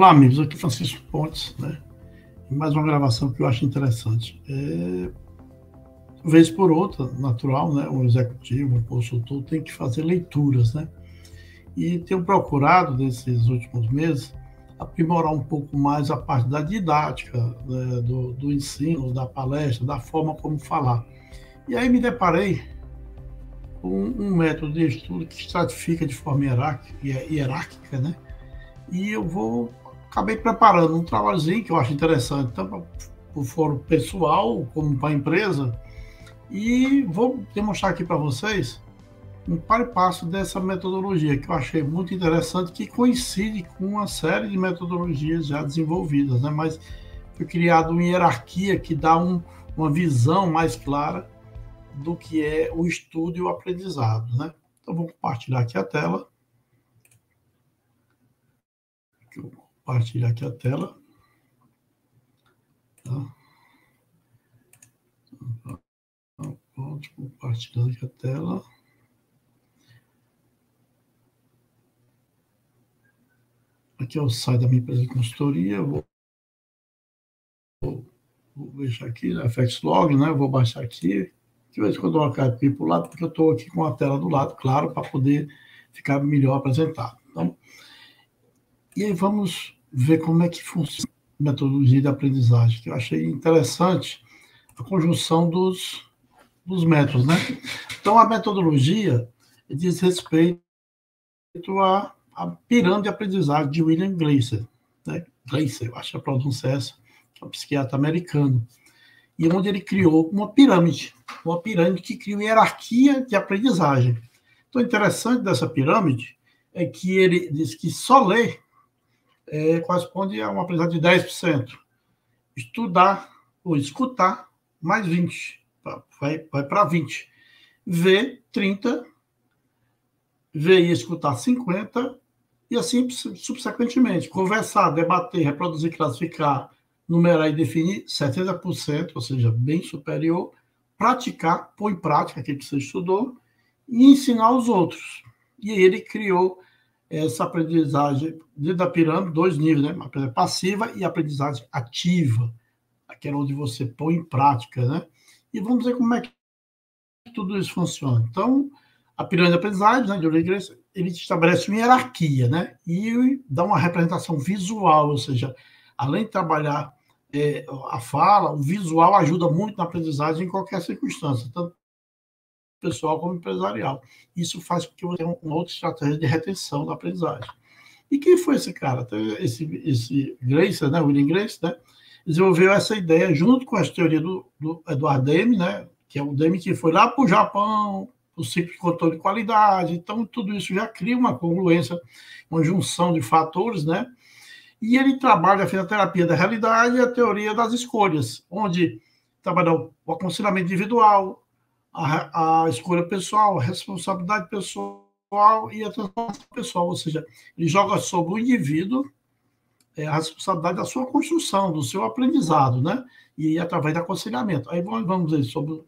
Olá, amigos. Aqui é Francisco Pontes, né? Mais uma gravação que eu acho interessante. Vez por outra, natural, né? Um executivo, um consultor tem que fazer leituras, né? E tenho procurado, nesses últimos meses, aprimorar um pouco mais a parte da didática, né? do ensino, da palestra, da forma como falar. E aí me deparei com um método de estudo que estratifica de forma hierárquica, né? E acabei preparando um trabalhozinho que eu acho interessante, tanto para o fórum pessoal como para a empresa, e vou demonstrar aqui para vocês um par e passo dessa metodologia que eu achei muito interessante, que coincide com uma série de metodologias já desenvolvidas, né? Mas foi criado uma hierarquia que dá uma visão mais clara do que é o estudo e o aprendizado, né? Então, vou compartilhar aqui a tela. Vou compartilhar aqui a tela. Tá? Pronto, compartilhando aqui a tela. Aqui é o site da minha empresa de consultoria. Vou deixar aqui, né? FXlog, né? Vou baixar aqui. De vez em quando eu colocar aqui para o lado, porque eu estou aqui com a tela do lado, claro, para poder ficar melhor apresentado. Então, e aí vamos ver como é que funciona a metodologia de aprendizagem, que eu achei interessante a conjunção dos métodos, né? Então, a metodologia diz respeito à pirâmide de aprendizagem de William Glasser, né? Glasser, eu acho que a pronúncia é essa, que é um psiquiatra americano, e onde ele criou uma pirâmide que cria uma hierarquia de aprendizagem. Então, o interessante dessa pirâmide é que ele diz que só ler corresponde a uma aprendizagem de 10%. Estudar ou escutar, mais 20%. Vai para 20%. Ver, 30%. Ver e escutar, 50%. E assim subsequentemente. Conversar, debater, reproduzir, classificar, numerar e definir, 70%, ou seja, bem superior. Praticar, pôr em prática aquilo que você estudou e ensinar os outros. E ele criou essa aprendizagem dentro da pirâmide, 2 níveis, né? A aprendizagem passiva e a aprendizagem ativa, aquela onde você põe em prática, né? E vamos ver como é que tudo isso funciona. Então, a pirâmide de aprendizagem, né, de William Glasser, ele estabelece uma hierarquia, né? E dá uma representação visual, ou seja, além de trabalhar a fala, o visual ajuda muito na aprendizagem em qualquer circunstância, tanto pessoal como empresarial. Isso faz com que você tenha uma outra estratégia de retenção da aprendizagem. E quem foi esse cara? Esse Glasser, né, William Glasser, né, desenvolveu essa ideia junto com as teorias do Edward Deming, né, que é o Deming que foi lá para o Japão, o ciclo de controle de qualidade. Então, tudo isso já cria uma congruência, uma junção de fatores, né? E ele trabalha a fisioterapia da realidade e a teoria das escolhas, onde trabalha o aconselhamento individual, a escolha pessoal, a responsabilidade pessoal e a transformação pessoal, ou seja, ele joga sobre o indivíduo a responsabilidade da sua construção, do seu aprendizado, né? E através do aconselhamento. Aí vamos dizer sobre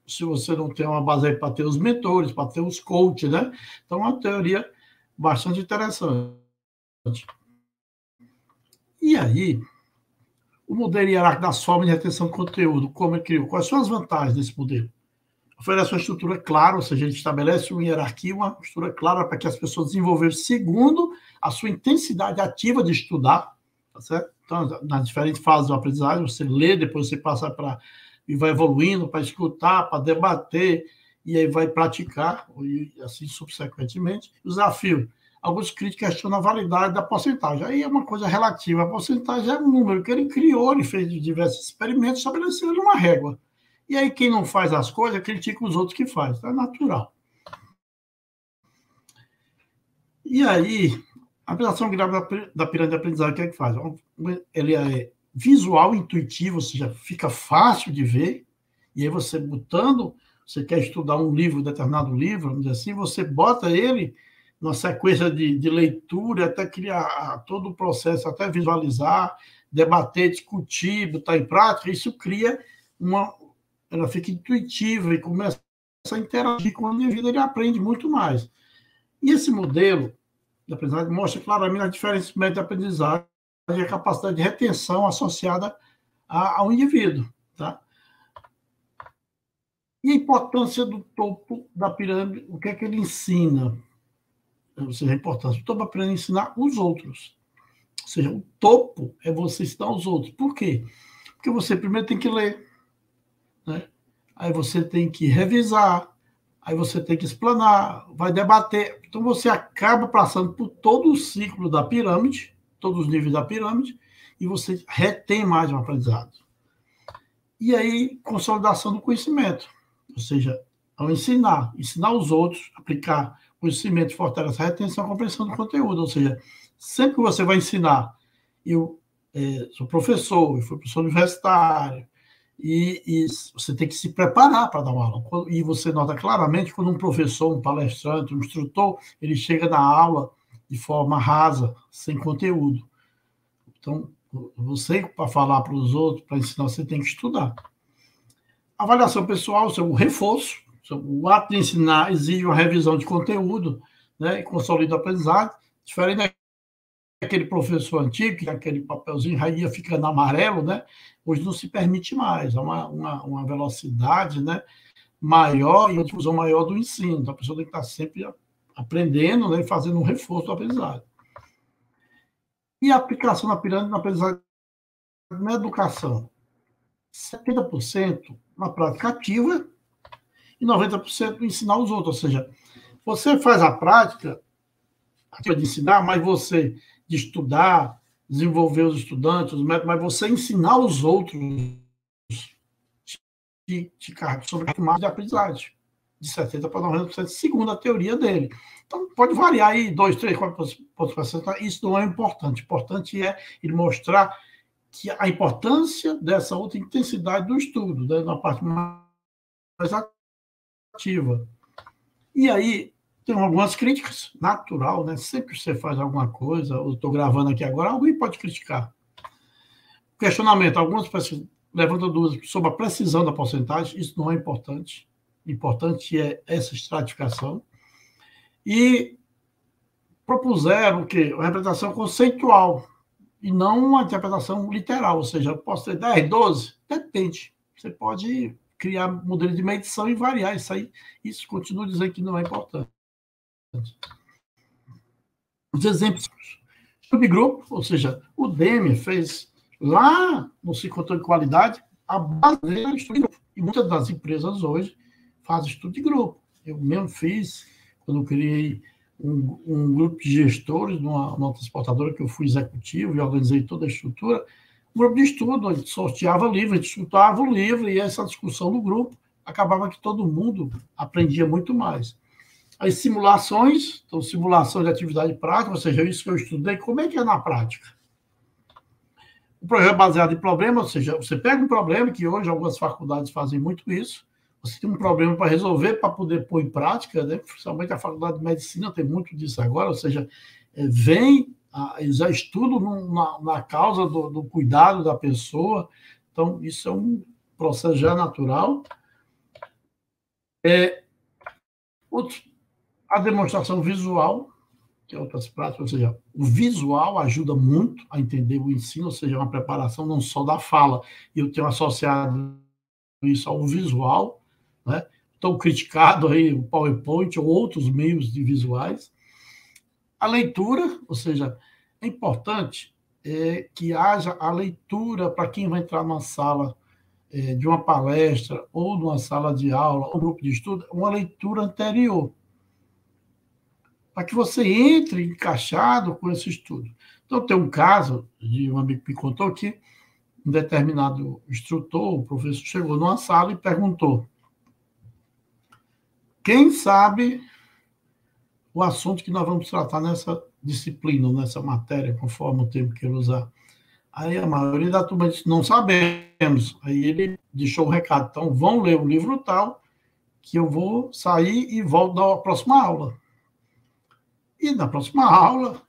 se você não tem uma base aí para ter os mentores, para ter os coaches, né? Então, é uma teoria bastante interessante. E aí, o modelo hierárquico das formas de retenção de conteúdo, como ele criou? Quais são as vantagens desse modelo? Oferece uma estrutura clara, ou seja, ele estabelece uma hierarquia, uma estrutura clara para que as pessoas desenvolvam segundo a sua intensidade ativa de estudar, tá certo? Então, nas diferentes fases do aprendizagem, você lê, depois você passa para e vai evoluindo para escutar, para debater, e aí vai praticar, e assim subsequentemente. O desafio. Alguns críticos questionam a validade da porcentagem. Aí é uma coisa relativa. A porcentagem é um número que ele criou, ele fez diversos experimentos, estabeleceu uma régua. E aí quem não faz as coisas critica os outros que fazem. Então é natural. E aí, a aplicação gráfica da pirâmide de aprendizagem, o que é que faz? Ele é visual, intuitivo, ou seja, fica fácil de ver. E aí você botando, você quer estudar um livro, determinado livro, vamos dizer assim, você bota ele numa sequência de leitura, até criar todo o processo, até visualizar, debater, discutir, botar em prática. Isso cria ela fica intuitiva e começa a interagir com a minha vida, ele aprende muito mais. E esse modelo, de aprendizagem mostra claramente a diferença entre método de aprendizagem e a capacidade de retenção associada ao indivíduo. Tá? E a importância do topo da pirâmide, o que é que ele ensina? Ou seja, a importância do topo da pirâmide é ensinar os outros. Ou seja, o topo é você ensinar os outros. Por quê? Porque você primeiro tem que ler, né? Aí você tem que revisar, aí você tem que explanar, vai debater. Então você acaba passando por todo o ciclo da pirâmide, todos os níveis da pirâmide, e você retém mais um aprendizado. E aí, consolidação do conhecimento. Ou seja, ao ensinar os outros, aplicar conhecimento, fortalece a retenção e a compreensão do conteúdo. Ou seja, sempre que você vai ensinar, eu sou professor, eu fui professor universitário, e você tem que se preparar para dar uma aula. E você nota claramente quando um professor, um palestrante, um instrutor, ele chega na aula de forma rasa, sem conteúdo. Então, você, para falar para os outros, para ensinar, você tem que estudar. Avaliação pessoal, o reforço, o ato de ensinar exige uma revisão de conteúdo, né, e consolida a aprendizagem, diferente daquele professor antigo, que aquele papelzinho ia ficando amarelo, né? Hoje não se permite mais, há uma velocidade, né, maior e uma difusão maior do ensino. Então, a pessoa tem que estar sempre aprendendo, né, e fazendo um reforço do aprendizagem. E a aplicação da pirâmide na aprendizagem na educação. 70% na prática ativa e 90% ensinar os outros. Ou seja, você faz a prática de ensinar, mas você de estudar, desenvolver os estudantes, os métodos, mas você ensinar os outros te carrega sobre a mais de aprendizagem, de 70% para 90%, segundo a teoria dele. Então, pode variar aí 2, 3, 4%, isso não é importante. O importante é ele mostrar que a importância dessa outra intensidade do estudo, né, na parte mais ativa. E aí, tem algumas críticas, natural, né? Sempre que você faz alguma coisa, eu estou gravando aqui agora, alguém pode criticar. Questionamento, algumas pessoas levantam dúvidas sobre a precisão da porcentagem, isso não é importante. O importante é essa estratificação. E propuseram o quê? Uma interpretação conceitual, e não uma interpretação literal, ou seja, eu posso ter 10, 12? Depende. Você pode criar modelo de medição e variar isso aí. Isso continua dizendo que não é importante. Os exemplos. Subgrupo, ou seja, o Demer fez lá no Controle de Qualidade a base dele é estudo de grupo. E muitas das empresas hoje fazem estudo de grupo. Eu mesmo fiz, quando eu criei um grupo de gestores numa transportadora que eu fui executivo e organizei toda a estrutura, um grupo de estudo, a gente sorteava livro, a gente escutava o livro, e essa discussão no grupo acabava que todo mundo aprendia muito mais. As simulações, então simulações de atividade prática, ou seja, isso que eu estudei, como é que é na prática? O projeto baseado em problema, ou seja, você pega um problema, que hoje algumas faculdades fazem muito isso, você tem um problema para resolver, para poder pôr em prática, né? Principalmente a faculdade de medicina tem muito disso agora, ou seja, já estudo na causa do cuidado da pessoa, então isso é um processo já natural. A demonstração visual, que é outras práticas, ou seja, o visual ajuda muito a entender o ensino, ou seja, uma preparação não só da fala, e eu tenho associado isso ao visual, né? Estou criticado aí o PowerPoint ou outros meios de visuais. A leitura, ou seja, é importante que haja a leitura para quem vai entrar numa sala de uma palestra ou numa sala de aula ou grupo de estudo, uma leitura anterior, para que você entre encaixado com esse estudo. Então, tem um caso de um amigo que me contou que um determinado instrutor, o professor, chegou numa sala e perguntou: quem sabe o assunto que nós vamos tratar nessa disciplina, nessa matéria, conforme o termo que ele usar? Aí a maioria da turma disse: não sabemos. Aí ele deixou o recado: então vão ler o livro tal, que eu vou sair e volto na próxima aula. E na próxima aula,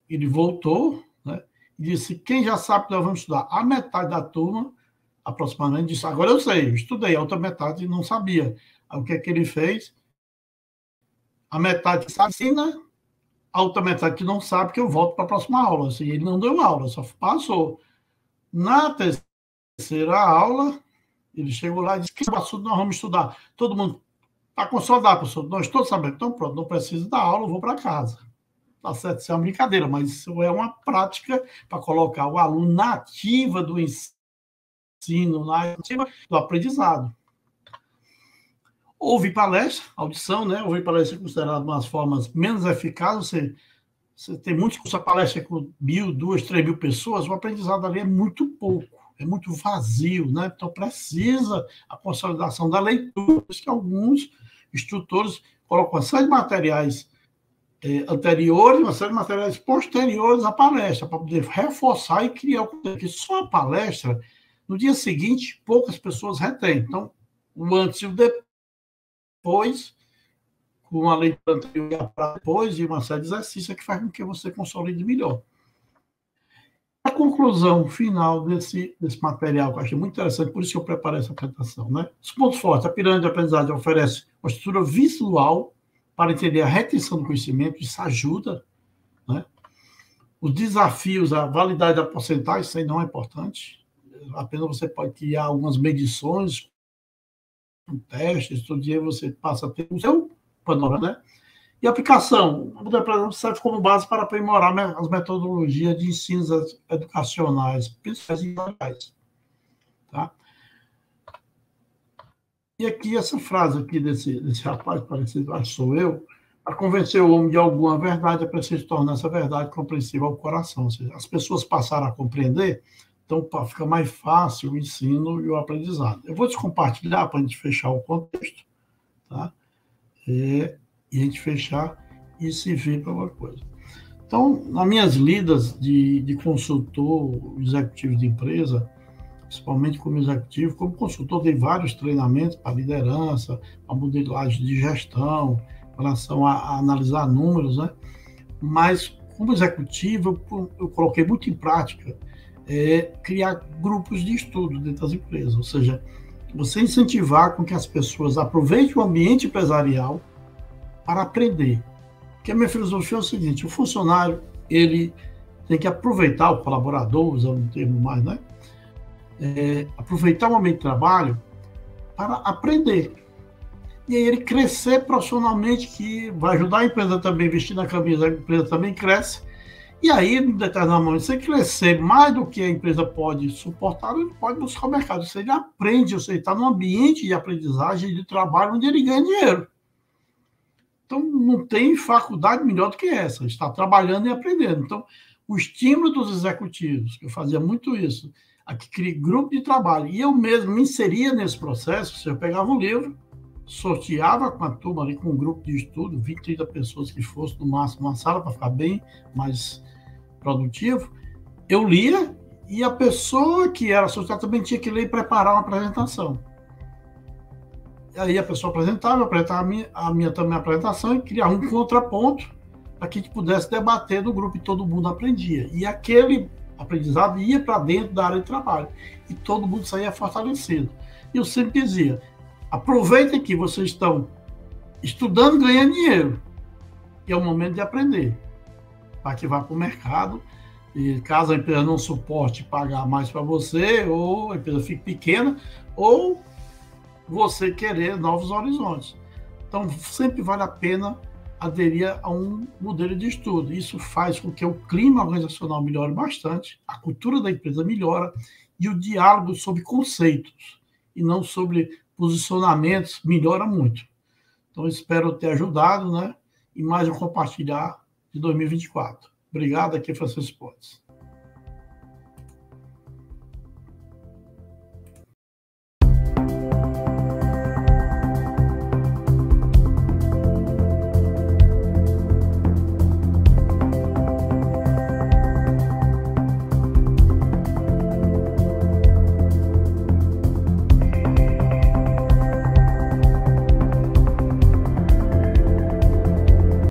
ele voltou, né, e disse: quem já sabe que nós vamos estudar? A metade da turma, aproximadamente, disse: agora eu sei, eu estudei, a outra metade não sabia. Aí o que é que ele fez? A metade que sabe ensina, A outra metade que não sabe que eu volto para a próxima aula. Assim, ele não deu aula, só passou. Na terceira aula, ele chegou lá e disse que assunto nós vamos estudar. Todo mundo está consolidado, professor. Nós todos sabemos. Então, pronto, não preciso dar aula, eu vou para casa. Tá certo, isso é uma brincadeira, mas isso é uma prática para colocar o aluno na ativa do ensino, na ativa do aprendizado. Ouvir palestra, audição, né? Ouvir palestra é considerado uma das formas menos eficazes. Você tem muitos cursos, a palestra com 1.000, 2.000, 3.000 pessoas, o aprendizado ali é muito pouco, é muito vazio, né? Então precisa a consolidação da leitura. Por isso que alguns instrutores colocam uma série de materiais anteriores, uma série de materiais posteriores à palestra, para poder reforçar e criar o conteúdo. Porque só a palestra, no dia seguinte, poucas pessoas retêm. Então, o antes e o depois, com a leitura anterior para depois, e uma série de exercícios que faz com que você consolide melhor. A conclusão final desse material, que eu achei muito interessante, por isso que eu preparei essa apresentação, né? Os pontos fortes. A pirâmide de aprendizagem oferece uma estrutura visual para entender a retenção do conhecimento, isso ajuda, né? Os desafios, a validade da porcentagem, isso aí não é importante. Apenas você pode criar algumas medições, testes, todo dia você passa a ter o seu panorama, né? E a aplicação, o modelo serve como base para aprimorar as metodologias de ensinos educacionais, principais e individuais. Tá? E aqui, essa frase aqui desse rapaz, parecido, acho que sou eu, para convencer o homem de alguma verdade, é preciso tornar essa verdade compreensível ao coração. Ou seja, as pessoas passaram a compreender, então fica mais fácil o ensino e o aprendizado. Eu vou descompartilhar para a gente fechar o contexto, tá? E a gente fechar e se vir para alguma coisa. Então, nas minhas lidas de consultor executivo de empresa, principalmente como executivo, como consultor, dei vários treinamentos para liderança, para modelagem de gestão, em relação a analisar números, né? Mas, como executivo, eu coloquei muito em prática criar grupos de estudo dentro das empresas, ou seja, você incentivar com que as pessoas aproveitem o ambiente empresarial para aprender. Porque a minha filosofia é o seguinte, o funcionário, ele tem que aproveitar, o colaborador, usando um termo mais, né? Aproveitar o ambiente de trabalho para aprender. E aí ele crescer profissionalmente, que vai ajudar a empresa também, vestir na camisa, a empresa também cresce. E aí, em determinado momento, se ele crescer mais do que a empresa pode suportar, ele pode buscar o mercado. Se ele aprende, ou seja, está num ambiente de aprendizagem, de trabalho, onde ele ganha dinheiro. Então, não tem faculdade melhor do que essa, está trabalhando e aprendendo. Então, o estímulo dos executivos, eu fazia muito isso, aqui criei grupo de trabalho, e eu mesmo me inseria nesse processo, eu pegava um livro, sorteava com a turma ali, com um grupo de estudo, 20, 30 pessoas que fosse, no máximo, uma sala, para ficar bem mais produtivo, eu lia, e a pessoa que era sorteada também tinha que ler e preparar uma apresentação. E aí a pessoa apresentava a minha também apresentação e criava um contraponto para que a gente pudesse debater no grupo e todo mundo aprendia. E aquele aprendizado ia para dentro da área de trabalho e todo mundo saía fortalecido. E eu sempre dizia, aproveitem que vocês estão estudando e ganhando dinheiro, que é o momento de aprender, para que vá para o mercado, e caso a empresa não suporte pagar mais para você, ou a empresa fique pequena, ou você querer novos horizontes. Então, sempre vale a pena aderir a um modelo de estudo. Isso faz com que o clima organizacional melhore bastante, a cultura da empresa melhora e o diálogo sobre conceitos e não sobre posicionamentos melhora muito. Então, espero ter ajudado, né? E mais um compartilhar de 2024. Obrigado, aqui é Francisco Pontes.